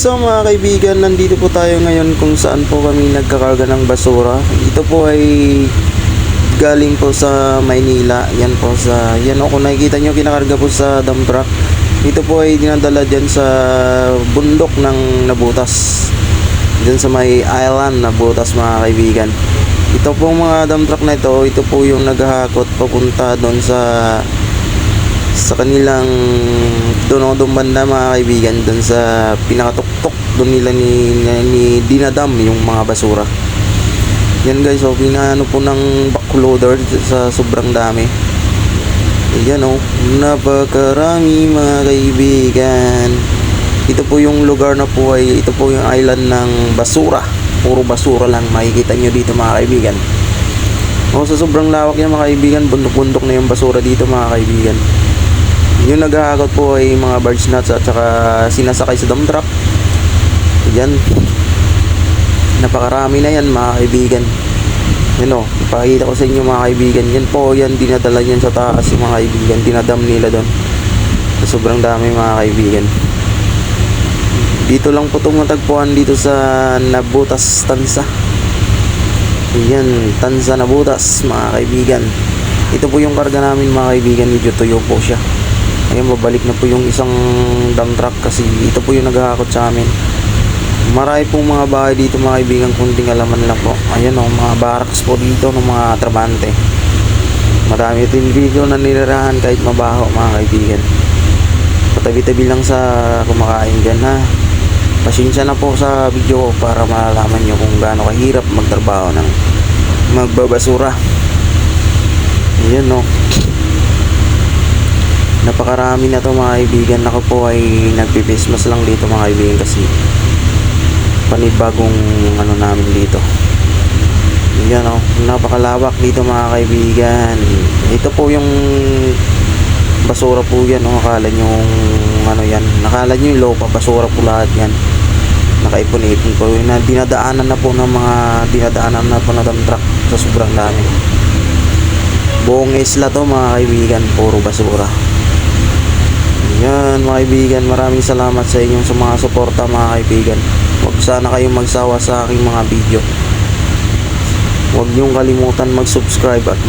So mga kaibigan, nandito po tayo ngayon kung saan po kami nagkakarga ng basura. Ito po ay galing po sa Maynila. Yan po sa, yan o, kung nakikita nyo, kinakarga po sa dump truck. Ito po ay dinadala dyan sa bundok ng Nabutas, dyan sa may island Nabutas mga kaibigan. Ito po mga dump truck na ito po yung naghahakot papunta doon sa kanilang doon banda mga kaibigan, doon sa pinakatuktok doon nila ni dinadam yung mga basura. Yan guys, so pinaano po ng backloader sa sobrang dami. Ayan o, napakarami mga kaibigan. Ito po yung lugar na po ay, ito po yung island ng basura. Puro basura lang makikita nyo dito mga kaibigan. O, sa sobrang lawak yan mga kaibigan, bundok-bundok na yung basura dito mga kaibigan. Yung naghahakot po ay mga barge nuts at saka sinasakay sa dump truck. Yan, napakarami na yan mga kaibigan. Yan o, ipakita ko sa inyo mga kaibigan. Yan po, yan dinadala yan sa taas yung mga kaibigan, dinadam nila doon. Sobrang dami mga kaibigan. Dito lang po itong matagpuan, dito sa Nabutas, Tansa. Yan, Tansa Nabutas mga kaibigan. Ito po yung karga namin mga kaibigan, medyo tuyo po siya. Ayun, babalik na po yung isang dump truck kasi ito po yung naghahakot sa amin. Marami pong mga bahay dito mga kaibigan, kunting alaman lang po. Ayan o, mga barracks po dito ng mga trabante. Marami ito yung video na nilirahan kahit mabaho mga kaibigan. Patabi-tabi lang sa kumakain dyan ha. Pasensya na po sa video ko para malalaman nyo kung gaano kahirap magtrabaho ng magbabasura. Ayan o, napakarami na to mga kaibigan. Ako po ay nagpipesmas lang dito mga kaibigan kasi panibagong ano namin dito. Yan o, napakalawak dito mga kaibigan. Ito po yung basura po yan o. Akala nyo ano yan, nakala nyo yung lopa, basura po lahat yan. Nakaipon-ipon po na dinadaanan na po ng mga dinadaanan na po na dump truck sa sobrang dami. Buong isla to mga kaibigan, puro basura. Yan mga kaibigan, maraming salamat sa inyong sa mga suporta mga kaibigan. Huwag sana kayong magsawa sa aking mga video. Huwag niyong kalimutan mag-subscribe at